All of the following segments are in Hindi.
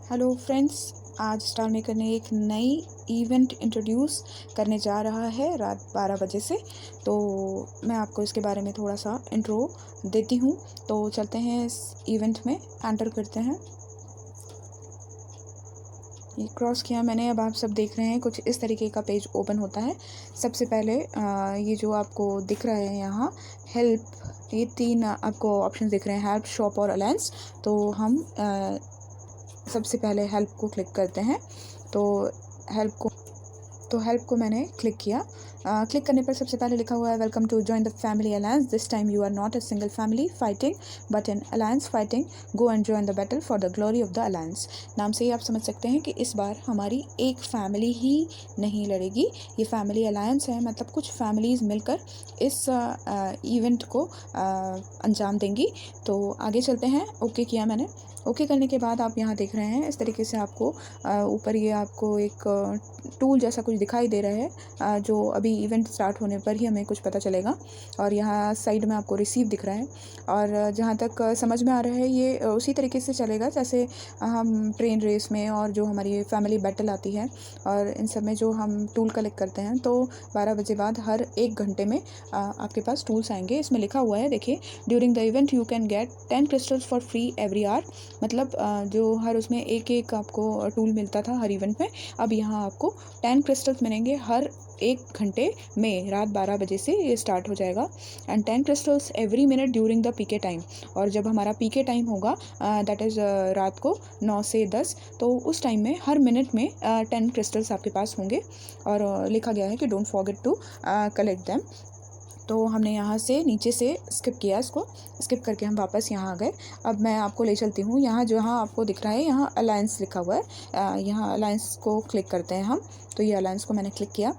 हेलो फ्रेंड्स, आज स्टार मेकर ने एक नई इवेंट इंट्रोड्यूस करने जा रहा है रात 12 बजे से। तो मैं आपको इसके बारे में थोड़ा सा इंट्रो देती हूँ। तो चलते हैं इस इवेंट में, एंटर करते हैं। ये क्रॉस किया मैंने। अब आप सब देख रहे हैं कुछ इस तरीके का पेज ओपन होता है। सबसे पहले ये जो आपको दिख रहा है यहाँ हेल्प, ये तीन आपको ऑप्शन दिख रहे हैं, हेल्प, शॉप और अलायंस। तो हम सबसे पहले हेल्प को क्लिक करते हैं। तो हेल्प को मैंने क्लिक किया। क्लिक करने पर सबसे पहले लिखा हुआ है welcome to join the family alliance, this time you are not a single family fighting but an alliance fighting, go and join the battle for the glory of the alliance. नाम से ही आप समझ सकते हैं कि इस बार हमारी एक फैमिली ही नहीं लड़ेगी, ये फैमिली अलायंस है। मतलब कुछ फैमिलीज़ मिलकर इस इवेंट को अंजाम देंगी। तो आगे चलते हैं। ओके किया मैंने। ओके करने के बाद आप यहाँ देख रहे हैं इस तरीके से आपको ऊपर ये आपको एक टूल जैसा कुछ दिखाई दे रहा है, जो अभी इवेंट स्टार्ट होने पर ही हमें कुछ पता चलेगा। और यहाँ साइड में आपको रिसीव दिख रहा है। और जहाँ तक समझ में आ रहा है ये उसी तरीके से चलेगा जैसे हम ट्रेन रेस में और जो हमारी फैमिली बैटल आती है और इन सब में जो हम टूल कलेक्ट करते हैं। तो 12 बजे बाद हर 1 घंटे में आपके पास टूल्स आएंगे। इसमें लिखा हुआ है, देखिए, during the event you can get 10 crystals for free every our. मतलब जो हर उसमें एक आपको टूल मिलता था हर इवेंट में, अब यहाँ आपको 10 क्रिस्टल्स मिलेंगे हर 1 घंटे में। रात 12 बजे से ये स्टार्ट हो जाएगा। And 10 crystals every minute during the PK time. और जब हमारा पीके टाइम होगा दैट इज़ रात को 9 से 10, तो उस टाइम में हर मिनट में 10 क्रिस्टल्स आपके पास होंगे। और लिखा गया है कि don't forget to collect them. तो हमने यहाँ से नीचे से स्किप किया, इसको स्किप करके हम वापस यहाँ आ गए। अब मैं आपको ले चलती हूँ यहाँ, जहाँ आपको दिख रहा है यहाँ अलायंस लिखा हुआ है, यहाँ अलायंस को क्लिक करते हैं हम। तो ये अलायंस को मैंने क्लिक किया।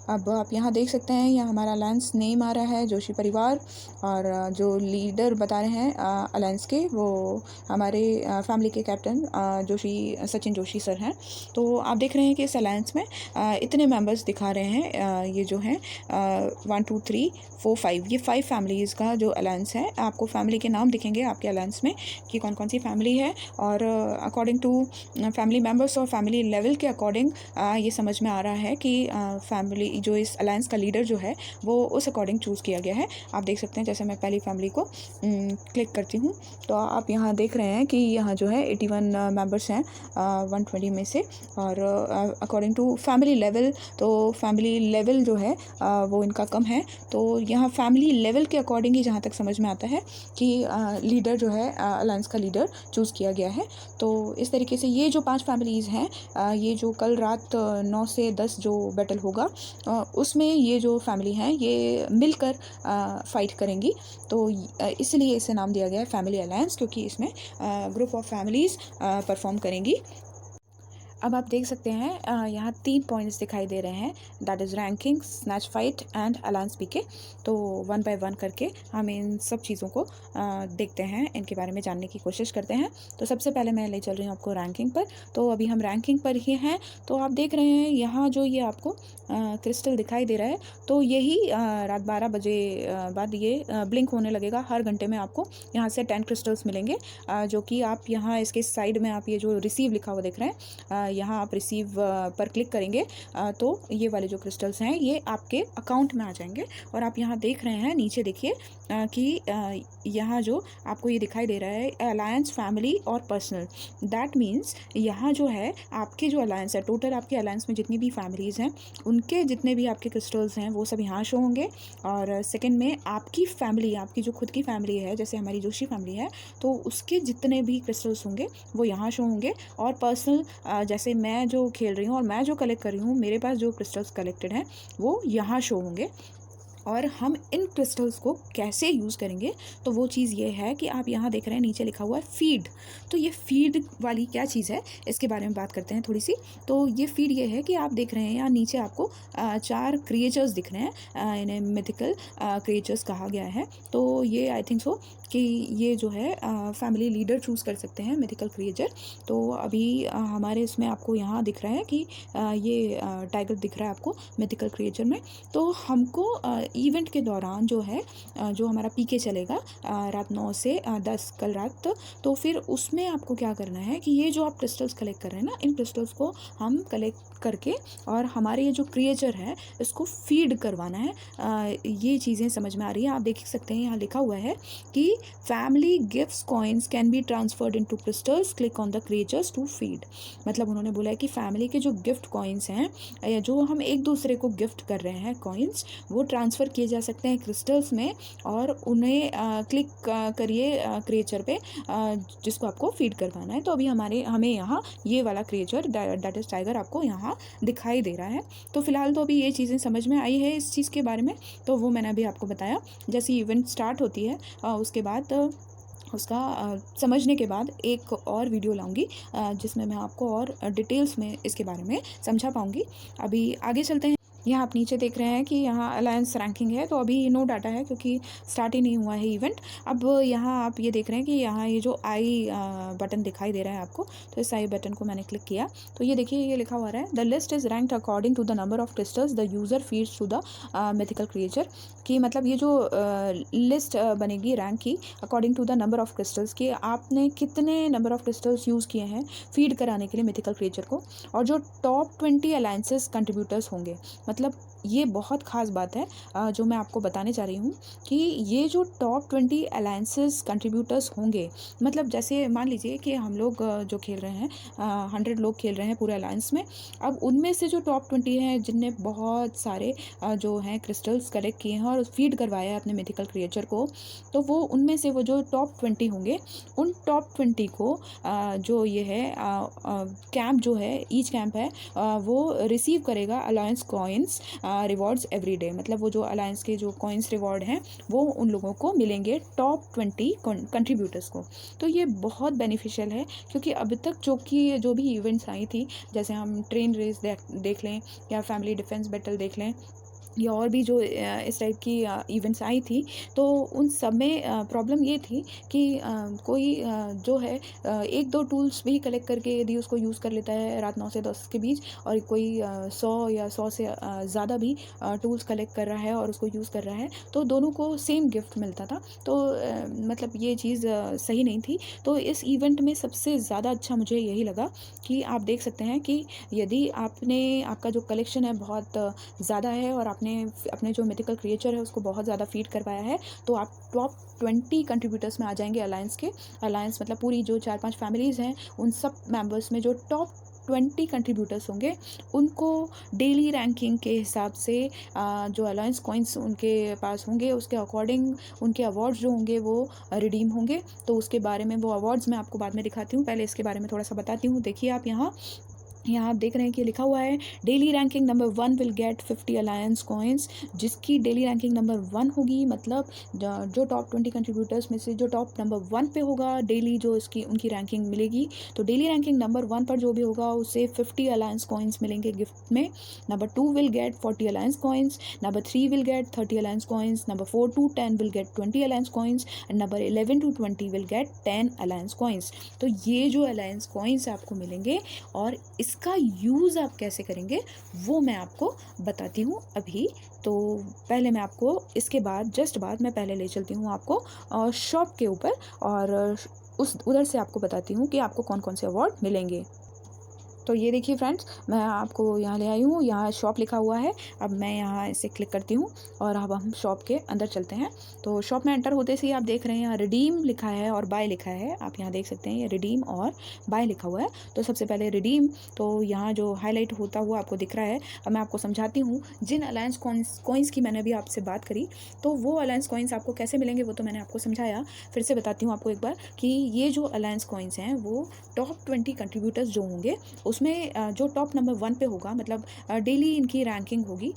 अब आप यहाँ देख सकते हैं यहाँ हमारा अलायंस नेम आ रहा है, जोशी परिवार। और जो लीडर बता रहे हैं अलायंस के, वो हमारे फैमिली के कैप्टन सचिन जोशी सर हैं। तो आप देख रहे हैं कि इस अलायंस में इतने मेंबर्स दिखा रहे हैं, ये जो हैं 1 2 3 4 5, ये 5 फैमिलीज़ का जो अलायंस है। आपको फैमिली के नाम दिखेंगे आपके अलायंस में कि कौन कौन सी फैमिली है। और अकॉर्डिंग टू फैमिली मेम्बर्स और फैमिली लेवल के अकॉर्डिंग ये समझ में आ रहा है कि फैमिली जो इस अलायंस का लीडर जो है वो उस अकॉर्डिंग चूज़ किया गया है। आप देख सकते हैं, जैसे मैं पहली फैमिली को क्लिक करती हूँ तो आप यहाँ देख रहे हैं कि यहाँ जो है 81 मेंबर्स हैं 120 में से। और अकॉर्डिंग टू फैमिली लेवल, तो फैमिली लेवल जो है वो इनका कम है। तो यहाँ फैमिली लेवल के अकॉर्डिंग ही जहाँ तक समझ में आता है कि लीडर जो है अलायंस का लीडर चूज़ किया गया है। तो इस तरीके से ये जो 5 फैमिलीज़ हैं, ये जो कल रात 9 से 10 जो बैटल होगा उसमें ये जो फैमिली हैं ये मिलकर फाइट करेंगी। तो इसलिए इसे नाम दिया गया है फैमिली अलायंस, क्योंकि इसमें ग्रुप ऑफ फैमिलीज़ परफॉर्म करेंगी। अब आप देख सकते हैं यहाँ 3 पॉइंट्स दिखाई दे रहे हैं, that is ranking, snatch fight and alliance PK. तो 1 बाय 1 करके हम इन सब चीज़ों को देखते हैं, इनके बारे में जानने की कोशिश करते हैं। तो सबसे पहले मैं ले चल रही हूँ आपको रैंकिंग पर। तो अभी हम रैंकिंग पर ही हैं। तो आप देख रहे हैं यहाँ जो ये आपको क्रिस्टल दिखाई दे रहा है, तो यही रात 12 बजे बाद ये ब्लिंक होने लगेगा। हर घंटे में आपको यहाँ से 10 क्रिस्टल्स मिलेंगे, जो कि आप यहाँ इसके साइड में आप ये जो रिसीव लिखा हुआ देख रहे हैं, यहाँ आप रिसीव पर क्लिक करेंगे तो ये वाले जो क्रिस्टल्स हैं ये आपके अकाउंट में आ जाएंगे। और आप यहाँ देख रहे हैं नीचे, देखिए कि यहाँ जो आपको ये दिखाई दे रहा है अलायंस, फैमिली और पर्सनल, दैट मीन्स यहाँ जो है आपके जो अलायंस है, टोटल आपके अलायंस में जितनी भी फैमिलीज़ हैं उनके जितने भी आपके क्रिस्टल्स हैं वो सब यहाँ शो होंगे। और सेकंड में आपकी फैमिली, आपकी जो खुद की फैमिली है, जैसे हमारी जोशी फैमिली है, तो उसके जितने भी क्रिस्टल्स होंगे वो यहाँ शो होंगे। और पर्सनल, जैसे मैं जो खेल रही हूँ और मैं जो कलेक्ट कर रही हूँ, मेरे पास जो क्रिस्टल्स कलेक्टेड हैं वो यहाँ शो होंगे। और हम इन क्रिस्टल्स को कैसे यूज़ करेंगे, तो वो चीज़ ये है कि आप यहाँ देख रहे हैं नीचे लिखा हुआ है फीड। तो ये फीड वाली क्या चीज़ है, इसके बारे में बात करते हैं थोड़ी सी। तो ये फीड ये है कि आप देख रहे हैं यहाँ नीचे आपको 4 क्रिएचर्स दिख रहे हैं, इन्हें मिथिकल क्रिएचर्स कहा गया है। तो ये आई थिंक सो कि ये जो है फैमिली लीडर चूज़ कर सकते हैं मिथिकल क्रिएचर। तो अभी हमारे इसमें आपको यहाँ दिख रहा है कि ये टाइगर दिख रहा है आपको मिथिकल क्रिएचर में। तो हमको इवेंट के दौरान जो है जो हमारा पीके चलेगा रात 9 से 10 कल रात, तो फिर उसमें आपको क्या करना है कि ये जो आप क्रिस्टल्स कलेक्ट कर रहे हैं ना, इन क्रिस्टल्स को हम कलेक्ट करके और हमारे ये जो क्रिएचर है इसको फीड करवाना है। ये चीज़ें समझ में आ रही हैं। आप देख सकते हैं यहाँ लिखा हुआ है कि family gifts coins can be transferred into crystals, click on the creatures to feed. मतलब उन्होंने बोला है कि फैमिली के जो गिफ्ट कॉइन्स हैं या जो हम एक दूसरे को गिफ्ट कर रहे हैं कॉइन्स, वो ट्रांसफ़र किए जा सकते हैं क्रिस्टल्स में, और उन्हें क्लिक करिए क्रिएचर पे जिसको आपको फीड करवाना है। तो अभी हमें यहाँ ये वाला क्रिएचर दैट इज़ टाइगर आपको यहाँ दिखाई दे रहा है। तो फिलहाल तो अभी ये चीज़ें समझ में आई है इस चीज़ के बारे में, तो वो मैंने अभी आपको बताया। जैसे इवेंट स्टार्ट होती है उसके बाद उसका समझने के बाद एक और वीडियो लाऊंगी जिसमें मैं आपको और डिटेल्स में इसके बारे में समझा पाऊंगी। अभी आगे चलते हैं। यहाँ आप नीचे देख रहे हैं कि यहाँ अलायंस रैंकिंग है, तो अभी नो डाटा है क्योंकि स्टार्ट ही नहीं हुआ है इवेंट। अब यहाँ आप ये देख रहे हैं कि यहाँ ये जो आई बटन दिखाई दे रहा है आपको, तो इस आई बटन को मैंने क्लिक किया तो ये देखिए ये लिखा हुआ है the list is ranked according to the number of crystals the user feeds to the mythical creature. कि मतलब ये जो लिस्ट बनेगी रैंक की according to the number of crystals, कि आपने कितने नंबर ऑफ क्रिस्टल्स यूज़ किए हैं फीड कराने के लिए मिथिकल क्रिएचर को, और जो टॉप 20 अलायंसेस कंट्रीब्यूटर्स होंगे। मतलब ये बहुत ख़ास बात है जो मैं आपको बताने जा रही हूँ कि ये जो टॉप 20 अलायंसेस कंट्रीब्यूटर्स होंगे, मतलब जैसे मान लीजिए कि हम लोग जो खेल रहे हैं 100 लोग खेल रहे हैं पूरे अलायंस में। अब उनमें से जो टॉप 20 हैं जिनने बहुत सारे जो हैं क्रिस्टल्स कलेक्ट किए हैं और फीड करवाया है अपने मिथिकल क्रिएचर को, तो वो उनमें से वो जो टॉप 20 होंगे, उन टॉप 20 को जो ये है कैंप जो है, ईच कैंप है वो रिसीव करेगा alliance coins rewards every day. मतलब वो जो अलायंस के जो कॉइन्स रिवॉर्ड हैं वो उन लोगों को मिलेंगे टॉप 20 कंट्रीब्यूटर्स को। तो ये बहुत बेनिफिशियल है क्योंकि अब तक जो भी इवेंट्स आई थी, जैसे हम ट्रेन रेस देख लें या फैमिली डिफेंस बैटल देख लें या और भी जो इस टाइप की इवेंट्स आई थी, तो उन सब में प्रॉब्लम ये थी कि कोई जो है एक दो टूल्स भी कलेक्ट करके यदि उसको यूज़ कर लेता है रात 9 से 10 के बीच, और कोई 100 या 100 से ज़्यादा भी टूल्स कलेक्ट कर रहा है और उसको यूज़ कर रहा है, तो दोनों को सेम गिफ्ट मिलता था। तो मतलब ये चीज़ सही नहीं थी। तो इस इवेंट में सबसे ज़्यादा अच्छा मुझे यही लगा कि आप देख सकते हैं कि यदि आपका जो कलेक्शन है बहुत ज़्यादा है और आपने अपने जो मिथिकल क्रिएचर है उसको बहुत ज़्यादा फीड करवाया है, तो आप टॉप 20 कंट्रीब्यूटर्स में आ जाएंगे अलायंस के। अलायंस मतलब पूरी जो 4-5 फैमिलीज़ हैं उन सब मेंबर्स में जो टॉप 20 कंट्रीब्यूटर्स होंगे उनको डेली रैंकिंग के हिसाब से जो अलायंस कॉइन्स उनके पास होंगे उसके अकॉर्डिंग उनके अवार्ड्स जो होंगे वो रिडीम होंगे। तो उसके बारे में वो अवार्ड्स मैं आपको बाद में दिखाती हूँ, पहले इसके बारे में थोड़ा सा बताती हूँ। देखिए आप यहाँ आप देख रहे हैं कि लिखा हुआ है daily ranking number 1 will get 50 alliance coins. जिसकी डेली रैंकिंग नंबर 1 होगी, मतलब जो टॉप 20 कंट्रीब्यूटर्स में से जो टॉप नंबर 1 पे होगा, डेली जो उनकी रैंकिंग मिलेगी, तो डेली रैंकिंग नंबर 1 पर जो भी होगा उसे 50 अलायंस कॉइन्स मिलेंगे गिफ्ट में। Number 2 will get 40 alliance coins, number 3 will get 30 alliance coins, number 4 to 10 will get 20 alliance coins, and number 11 to 20 will get 10 alliance coins. तो ये जो अलायंस कॉइन्स आपको मिलेंगे और इसका यूज़ आप कैसे करेंगे वो मैं आपको बताती हूँ अभी। तो पहले मैं आपको इसके बाद मैं पहले ले चलती हूँ आपको शॉप के ऊपर, और उधर से आपको बताती हूँ कि आपको कौन कौन से अवार्ड मिलेंगे। तो ये देखिए फ्रेंड्स, मैं आपको यहाँ ले आई हूँ, यहाँ शॉप लिखा हुआ है। अब मैं यहाँ इसे क्लिक करती हूँ और अब हम शॉप के अंदर चलते हैं। तो शॉप में एंटर होते से ही आप देख रहे हैं यहाँ रिडीम लिखा है और बाय लिखा है। आप यहाँ देख सकते हैं ये रिडीम और बाय लिखा हुआ है। तो सबसे पहले रिडीम, तो यहाँ जो हाईलाइट होता हुआ आपको दिख रहा है। अब मैं आपको समझाती हूँ जिन अलायंस कॉइन्स की मैंने अभी आपसे बात करी, तो वो अलायंस कॉइन्स आपको कैसे मिलेंगे वो तो मैंने आपको समझाया। फिर से बताती हूँ आपको एक बार कि ये जो अलायंस कॉइन्स हैं वो टॉप 20 कंट्रीब्यूटर्स जो होंगे उसमें जो टॉप नंबर 1 पे होगा, मतलब डेली इनकी रैंकिंग होगी।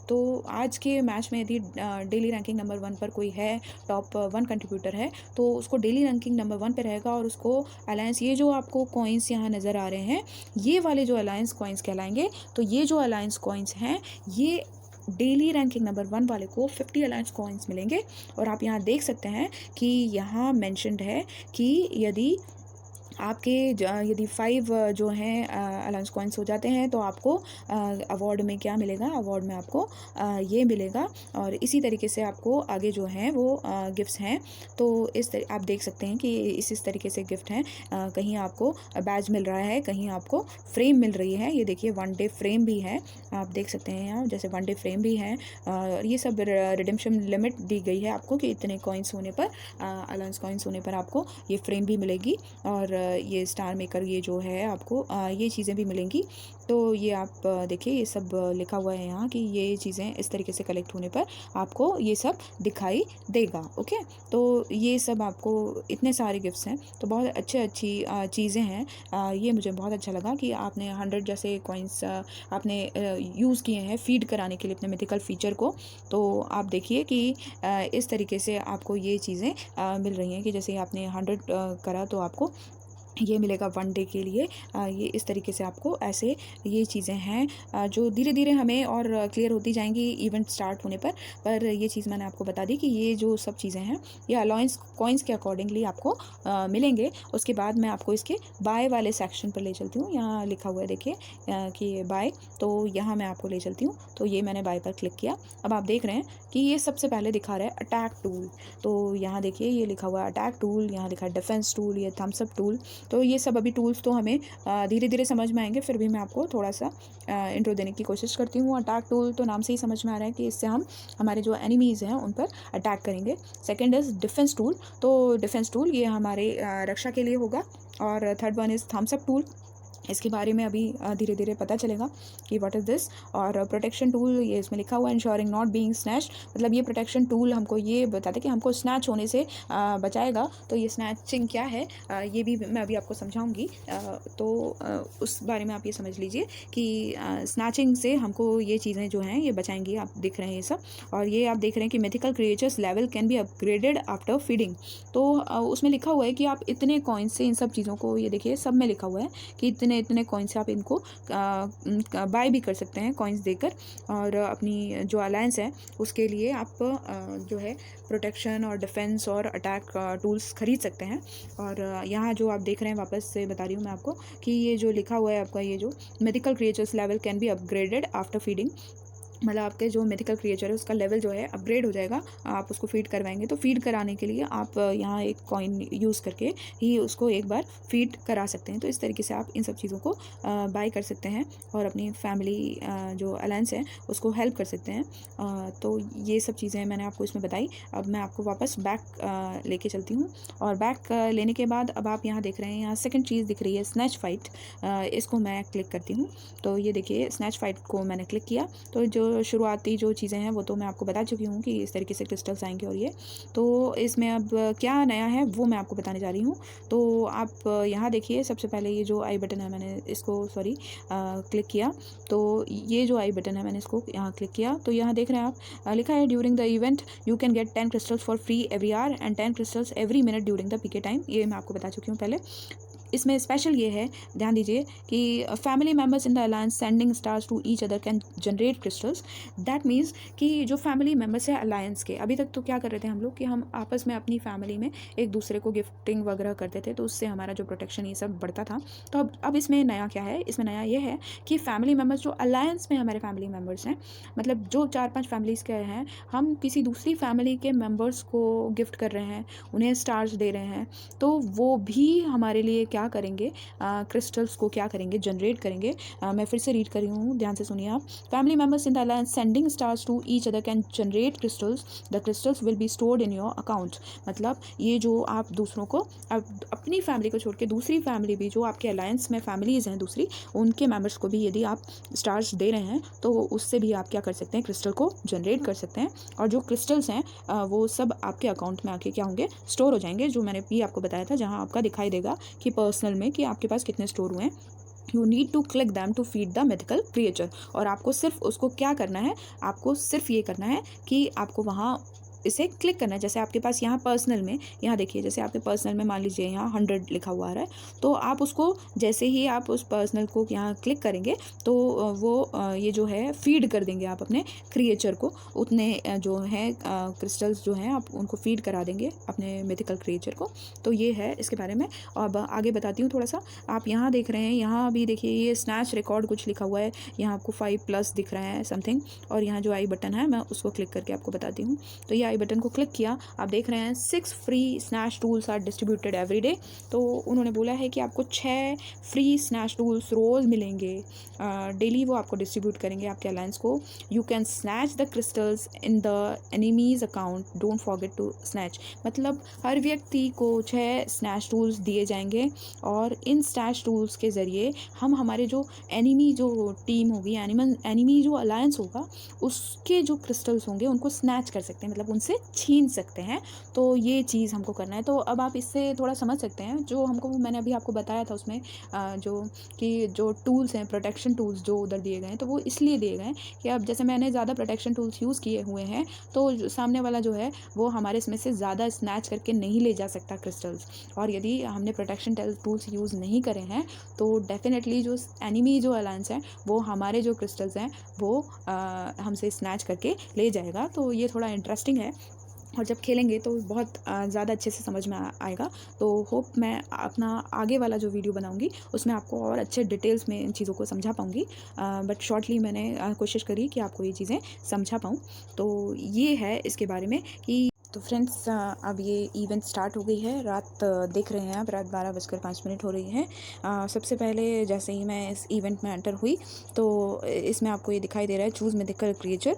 तो आज के मैच में यदि डेली रैंकिंग नंबर 1 पर कोई है, टॉप 1 कंट्रीब्यूटर है, तो उसको डेली रैंकिंग नंबर 1 पे रहेगा और उसको अलायंस, ये जो आपको कॉइन्स यहाँ नज़र आ रहे हैं ये वाले जो अलायंस कॉइन्स कहलाएंगे। तो ये जो अलायंस कॉइन्स हैं ये डेली रैंकिंग नंबर 1 वाले को 50 अलायंस कॉइन्स मिलेंगे। और आप यहाँ देख सकते हैं कि यहाँ मेंशन्ड है कि यदि आपके यदि 5 जो हैं अलाउंस कॉइन्स हो जाते हैं तो आपको अवार्ड में क्या मिलेगा, अवार्ड में आपको ये मिलेगा। और इसी तरीके से आपको आगे जो हैं वो गिफ्ट्स हैं। तो आप देख सकते हैं कि इस तरीके से गिफ्ट हैं। कहीं आपको बैज मिल रहा है, कहीं आपको फ्रेम मिल रही है। ये देखिए 1 डे फ्रेम भी है, आप देख सकते हैं यहाँ जैसे 1 डे फ्रेम भी है। और ये सब रिडेम्पशन लिमिट दी गई है आपको कि इतने कॉइन्स होने पर, अलाउंस कॉइन्स होने पर आपको ये फ्रेम भी मिलेगी और ये स्टार मेकर ये जो है आपको ये चीज़ें भी मिलेंगी। तो ये आप देखिए ये सब लिखा हुआ है यहाँ कि ये चीज़ें इस तरीके से कलेक्ट होने पर आपको ये सब दिखाई देगा। ओके, तो ये सब आपको इतने सारे गिफ्ट्स हैं, तो बहुत अच्छी चीज़ें हैं। ये मुझे बहुत अच्छा लगा कि आपने 100 जैसे कॉइन्स आपने यूज़ किए हैं फीड कराने के लिए अपने मिथिकल फीचर को। तो आप देखिए कि इस तरीके से आपको ये चीज़ें मिल रही हैं कि जैसे आपने 100 करा तो आपको ये मिलेगा 1 डे के लिए। ये इस तरीके से आपको ऐसे ये चीज़ें हैं जो धीरे धीरे हमें और क्लियर होती जाएंगी इवेंट स्टार्ट होने पर ये चीज़ मैंने आपको बता दी कि ये जो सब चीज़ें हैं ये अलाउंस कॉइन्स के अकॉर्डिंगली आपको मिलेंगे। उसके बाद मैं आपको इसके बाय वाले सेक्शन पर ले चलती हूँ। यहाँ लिखा हुआ है देखिए कि बाय, तो यहाँ मैं आपको ले चलती हूँ। तो ये मैंने बाय पर क्लिक किया। अब आप देख रहे हैं कि ये सबसे पहले दिखा रहा है अटैक टूल। तो यहाँ देखिए ये लिखा हुआ है अटैक टूल, यहाँ लिखा है डिफेंस टूल, ये थम्स अप टूल। तो ये सब अभी टूल्स तो हमें धीरे धीरे समझ में आएंगे, फिर भी मैं आपको थोड़ा सा इंट्रो देने की कोशिश करती हूँ। अटैक टूल तो नाम से ही समझ में आ रहा है कि इससे हम हमारे जो एनिमीज़ हैं उन पर अटैक करेंगे। सेकंड इज़ डिफेंस टूल, तो डिफेंस टूल ये हमारे रक्षा के लिए होगा। और third one is thumbs up tool, इसके बारे में अभी धीरे धीरे पता चलेगा कि व्हाट इज़ दिस। और प्रोटेक्शन टूल ये इसमें लिखा हुआ है इंश्योरिंग नॉट बीइंग स्नैच, मतलब ये प्रोटेक्शन टूल हमको ये बताते हैं कि हमको स्नैच होने से बचाएगा। तो ये स्नैचिंग क्या है ये भी मैं अभी आपको समझाऊंगी। तो उस बारे में आप ये समझ लीजिए कि स्नैचिंग से हमको ये चीज़ें जो हैं ये बचाएंगी। आप देख रहे हैं ये सब, और ये आप देख रहे हैं कि mythical creatures level can be upgraded after feeding. तो उसमें लिखा हुआ है कि आप इतने कॉइन्स से इन सब चीज़ों को, ये देखिए सब में लिखा हुआ है कि इतने कॉइन्स से आप इनको बाय भी कर सकते हैं कॉइन्स देकर। और अपनी जो अलायंस है उसके लिए आप जो है प्रोटेक्शन और डिफेंस और अटैक टूल्स खरीद सकते हैं। और यहाँ जो आप देख रहे हैं, वापस से बता रही हूँ मैं आपको कि ये जो लिखा हुआ है आपका, ये जो medical creatures level can be upgraded after feeding, मतलब आपके जो मिथिकल क्रिएचर है उसका लेवल जो है अपग्रेड हो जाएगा, आप उसको फीड करवाएंगे। तो फीड कराने के लिए आप यहाँ एक कॉइन यूज़ करके ही उसको एक बार फीड करा सकते हैं। तो इस तरीके से आप इन सब चीज़ों को बाय कर सकते हैं और अपनी फैमिली जो अलायंस है उसको हेल्प कर सकते हैं। तो ये सब चीज़ें मैंने आपको इसमें बताई। अब मैं आपको वापस बैक लेके चलती हूँ। और बैक लेने के बाद अब आप यहाँ देख रहे हैं, यहाँ सेकेंड चीज़ दिख रही है स्नैच फाइट। इसको मैं क्लिक करती हूँ। तो ये देखिए स्नैच फाइट को मैंने क्लिक किया। तो जो शुरुआती जो चीज़ें हैं वो तो मैं आपको बता चुकी हूँ कि इस तरीके से क्रिस्टल्स आएंगे। और ये तो इसमें अब क्या नया है वो मैं आपको बताने जा रही हूँ। तो आप यहाँ देखिए सबसे पहले ये जो आई बटन है, मैंने इसको क्लिक किया। तो ये जो आई बटन है मैंने इसको यहाँ क्लिक किया। तो यहाँ देख रहे हैं आप लिखा है during the event you can get 10 crystals for free every hour and 10 crystals every minute during the PK time. ये मैं आपको बता चुकी हूँ पहले। इसमें स्पेशल ये है, ध्यान दीजिए कि family members in the alliance sending stars to each other can generate crystals. That means कि जो फैमिली मेम्बर्स हैं अलायंस के, अभी तक तो क्या कर रहे थे हम लोग कि हम आपस में अपनी फैमिली में एक दूसरे को गिफ्टिंग वगैरह करते थे, तो उससे हमारा जो प्रोटेक्शन ये सब बढ़ता था। तो अब इसमें नया क्या है, इसमें नया ये है कि फैमिली मेम्बर्स जो अलायंस में हमारे फैमिली मेम्बर्स हैं, मतलब जो 4-5 फैमिलीज़ के हैं, हम किसी दूसरी फैमिली के मेम्बर्स को गिफ्ट कर रहे हैं, उन्हें स्टार्स दे रहे हैं, तो वो भी हमारे लिए क्या करेंगे, क्रिस्टल्स को क्या करेंगे, जनरेट करेंगे। मैं फिर से रीड कर रही हूँ, ध्यान से सुनिए आप। Family members in the alliance sending stars to each other can generate crystals, the crystals will be stored in your account. मतलब ये जो आप दूसरों को, अपनी फैमिली को छोड़ के दूसरी फैमिली भी जो आपके अलायंस में फैमिलीज़ हैं दूसरी, उनके मेम्बर्स को भी यदि आप स्टार्स दे रहे हैं तो उससे भी आप क्या कर सकते हैं, क्रिस्टल को जनरेट कर सकते हैं। और जो क्रिस्टल्स हैं वो सब आपके अकाउंट में आके क्या होंगे, स्टोर हो जाएंगे। जो मैंने भी आपको बताया था, जहाँ आपका दिखाई देगा कि पर्सनल में कि आपके पास कितने स्टोर हुए हैं। You need to click them to feed the mythical creature. और आपको सिर्फ उसको क्या करना है, आपको सिर्फ ये करना है कि आपको वहाँ इसे क्लिक करना है। जैसे आपके पास यहाँ पर्सनल में, यहाँ देखिए जैसे आपके पर्सनल में मान लीजिए यहाँ 100 लिखा हुआ आ रहा है, तो आप उसको जैसे ही आप उस पर्सनल को यहाँ क्लिक करेंगे तो वो ये जो है फीड कर देंगे आप अपने क्रिएचर को, उतने जो है क्रिस्टल्स जो हैं आप उनको फीड करा देंगे अपने मिथिकल क्रिएचर को। तो ये है इसके बारे में। अब आगे बताती हूँ थोड़ा सा। आप यहाँ देख रहे हैं, यहाँ भी देखिए ये स्नैच रिकॉर्ड कुछ लिखा हुआ है, यहाँ आपको 5+ दिख रहा है समथिंग, और यहाँ जो आई बटन है मैं उसको क्लिक करके आपको बताती हूँ। तो ये आई बटन को क्लिक किया, आप देख रहे हैं 6 free snatch tools are distributed every day. तो उन्होंने बोला है कि आपको 6 फ्री स्नैच टूल्स रोज़ मिलेंगे, डेली वो आपको डिस्ट्रीब्यूट करेंगे आपके अलायंस को। You can snatch the crystals in the enemies account, don't forget to snatch. मतलब हर व्यक्ति को 6 स्नैच टूल्स दिए जाएंगे, और इन स्नैच टूल्स के ज़रिए हम हमारे जो एनिमी जो टीम होगी, एनिमी जो अलायंस होगा, उसके जो क्रिस्टल्स होंगे उनको स्नैच कर सकते हैं, मतलब उनसे छीन सकते हैं। तो ये चीज़ हमको करना है। तो अब आप इससे थोड़ा समझ सकते हैं, जो हमको मैंने अभी आपको बताया था उसमें जो कि जो टूल्स हैं, प्रोटेक्शन टूल्स जो उधर दिए गए हैं, तो वो इसलिए दिए गए हैं कि अब जैसे मैंने ज़्यादा प्रोटेक्शन टूल्स यूज़ किए हुए हैं, तो सामने वाला जो है वो हमारे इसमें से ज़्यादा स्नैच करके नहीं ले जा सकता क्रिस्टल्स। और यदि हमने प्रोटेक्शन टूल्स यूज़ नहीं करे हैं तो डेफिनेटली जो एनिमी जो अलायंस है वो हमारे जो क्रिस्टल्स हैं वो हमसे स्नैच करके ले जाएगा। तो ये थोड़ा इंटरेस्टिंग है, और जब खेलेंगे तो बहुत ज़्यादा अच्छे से समझ में आएगा। तो होप मैं अपना आगे वाला जो वीडियो बनाऊंगी उसमें आपको और अच्छे डिटेल्स में इन चीज़ों को समझा पाऊंगी, बट शॉर्टली मैंने कोशिश करी कि आपको ये चीज़ें समझा पाऊँ। तो ये है इसके बारे में कि तो फ्रेंड्स अब ये इवेंट स्टार्ट हो गई है। रात देख रहे हैं आप, रात 12:05 हो रही है। सबसे पहले जैसे ही मैं इस इवेंट में एंटर हुई तो इसमें आपको ये दिखाई दे रहा है चूज़ मिथिकल क्रिएचर।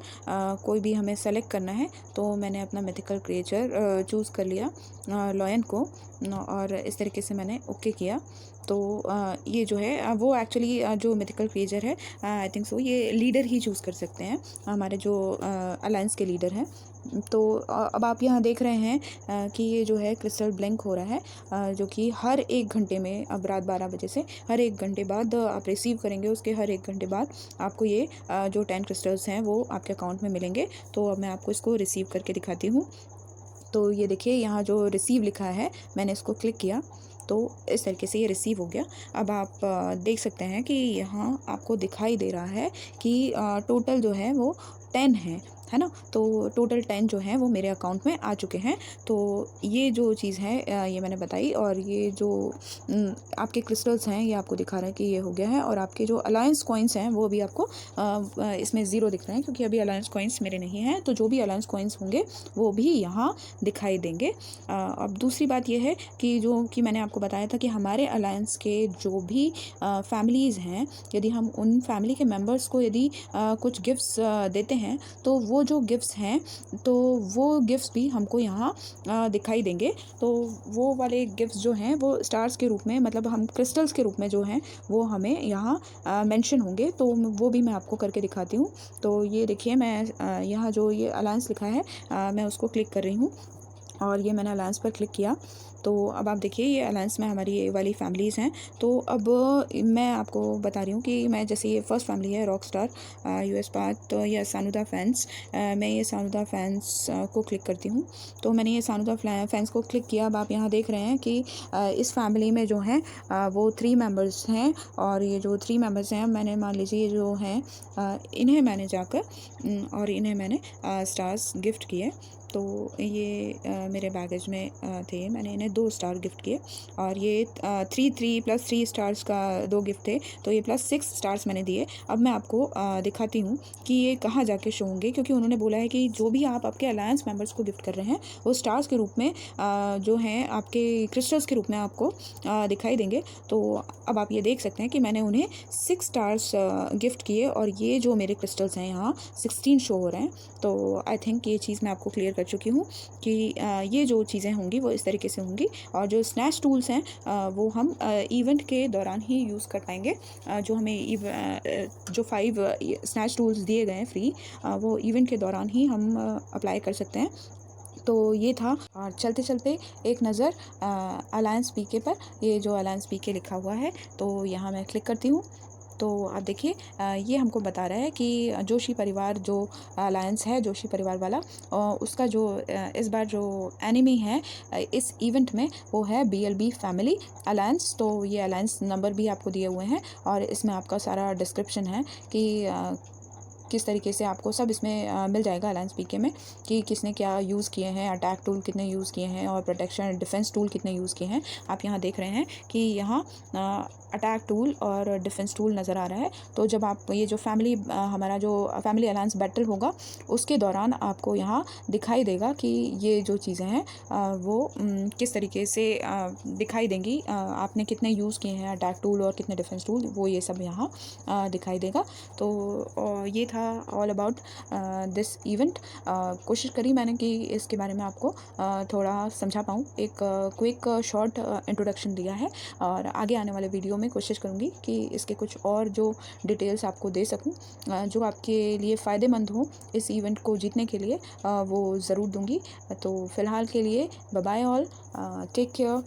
कोई भी हमें सेलेक्ट करना है, तो मैंने अपना मिथिकल क्रिएचर चूज़ कर लिया, लॉयन को, और इस तरीके से मैंने ओके किया। तो ये जो है वो एक्चुअली जो मिथिकल क्रिएचर है, आई थिंक सो ये लीडर ही चूज़ कर सकते हैं, हमारे जो अलायंस के लीडर हैं। तो अब आप यहाँ देख रहे हैं कि ये जो है क्रिस्टल ब्लिंक हो रहा है, जो कि हर 1 घंटे में, अब रात 12 बजे से हर 1 घंटे बाद आप रिसीव करेंगे। उसके हर 1 घंटे बाद आपको ये जो 10 क्रिस्टल्स हैं वो आपके अकाउंट में मिलेंगे। तो अब मैं आपको इसको रिसीव करके दिखाती हूँ। तो ये देखिए यहाँ जो रिसीव लिखा है, मैंने इसको क्लिक किया तो इस तरीके से ये रिसीव हो गया। अब आप देख सकते हैं कि यहाँ आपको दिखाई दे रहा है कि टोटल जो है वो 10 है ना। तो टोटल 10 जो है वो मेरे अकाउंट में आ चुके हैं। तो ये जो चीज़ है ये मैंने बताई, और ये जो आपके क्रिस्टल्स हैं ये आपको दिखा रहा है कि ये हो गया है, और आपके जो अलायंस कॉइन्स हैं वो भी आपको इसमें ज़ीरो दिख रहे हैं, क्योंकि अभी अलायंस कॉइन्स मेरे नहीं हैं। तो जो भी अलायंस कॉइन्स होंगे वो भी यहाँ दिखाई देंगे। अब दूसरी बात ये है कि जो कि मैंने आपको बताया था कि हमारे अलायंस के जो भी फैमिलीज़ हैं, यदि हम उन फैमिली के मेम्बर्स को यदि कुछ गिफ्ट्स देते हैं, तो वो जो गिफ्ट्स हैं तो वो गिफ्ट्स भी हमको यहाँ दिखाई देंगे। तो वो वाले गिफ्ट्स जो हैं वो स्टार्स के रूप में, मतलब हम क्रिस्टल्स के रूप में जो हैं वो हमें यहाँ मेंशन होंगे। तो वो भी मैं आपको करके दिखाती हूँ। तो ये देखिए, मैं यहाँ जो ये अलायंस लिखा है मैं उसको क्लिक कर रही हूँ, और ये मैंने अलायंस पर क्लिक किया। तो अब आप देखिए ये अलायंस में हमारी ये वाली फैमिलीज़ हैं। तो अब मैं आपको बता रही हूँ कि मैं जैसे ये फर्स्ट फैमिली है रॉक स्टार यूएस पार्ट, तो ये सानुदा फैंस, मैं ये सानुदा फैंस को क्लिक करती हूँ। तो मैंने ये सानुदा फैंस को क्लिक किया। अब आप यहाँ देख रहे हैं कि इस फैमिली में जो हैं वो 3 मेंबर्स हैं, और ये जो 3 मेंबर्स हैं, मैंने मान लीजिए ये जो हैं इन्हें मैंने जाकर और इन्हें मैंने स्टार्स गिफ्ट किए। तो ये मेरे बैगेज में थे, मैंने इन्हें 2 स्टार गिफ्ट किए, और ये 3 प्लस 3 स्टार्स का 2 गिफ्ट थे, तो ये प्लस 6 स्टार्स मैंने दिए। अब मैं आपको दिखाती हूँ कि ये कहाँ जाके शो होंगे, क्योंकि उन्होंने बोला है कि जो भी आप आपके अलायंस मेंबर्स को गिफ्ट कर रहे हैं वो स्टार्स के रूप में जो हैं आपके क्रिस्टल्स के रूप में आपको दिखाई देंगे। तो अब आप ये देख सकते हैं कि मैंने उन्हें 6 स्टार्स गिफ्ट किए, और ये जो मेरे क्रिस्टल्स हैं यहाँ 16 शो हो रहे हैं। तो आई थिंक ये चीज़ मैं आपको क्लियर कर चुकी हूँ कि ये जो चीज़ें होंगी वो इस तरीके से होंगी, और जो स्नैच टूल्स हैं वो हम इवेंट के दौरान ही यूज़ कर पाएंगे। जो हमें जो 5 स्नैच टूल्स दिए गए हैं फ्री, वो इवेंट के दौरान ही हम अप्लाई कर सकते हैं। तो ये था। और चलते चलते एक नज़र अलायंस पीके पर, ये जो अलायंस पीके लिखा हुआ है, तो यहाँ मैं क्लिक करती हूँ। तो आप देखिए ये हमको बता रहा है कि जोशी परिवार जो अलायंस है, जोशी परिवार वाला उसका जो इस बार जो एनिमी है इस इवेंट में वो है BLB फैमिली अलायंस। तो ये अलायंस नंबर भी आपको दिए हुए हैं और इसमें आपका सारा डिस्क्रिप्शन है कि किस तरीके से आपको सब इसमें मिल जाएगा अलायंस पीके में कि किसने क्या यूज़ किए हैं, अटैक टूल कितने यूज़ किए हैं और प्रोटेक्शन डिफेंस टूल कितने यूज़ किए हैं। आप यहाँ देख रहे हैं कि यहाँ अटैक टूल और डिफेंस टूल नज़र आ रहा है। तो जब आप ये जो हमारा जो फैमिली अलायंस बैटल होगा उसके दौरान आपको यहाँ दिखाई देगा कि ये जो चीज़ें हैं वो किस तरीके से दिखाई देंगी, आपने कितने यूज़ किए हैं अटैक टूल और कितने डिफेंस टूल, वो ये सब यहाँ दिखाई देगा। तो ये था ऑल अबाउट दिस इवेंट। कोशिश करी मैंने कि इसके बारे में आपको थोड़ा समझा पाऊँ, एक क्विक शॉर्ट इंट्रोडक्शन दिया है और आगे आने वाले वीडियो में कोशिश करूँगी कि इसके कुछ और जो डिटेल्स आपको दे सकूँ जो आपके लिए फ़ायदेमंद हो इस इवेंट को जीतने के लिए, वो ज़रूर दूँगी। तो फ़िलहाल के लिए bye bye all, take care.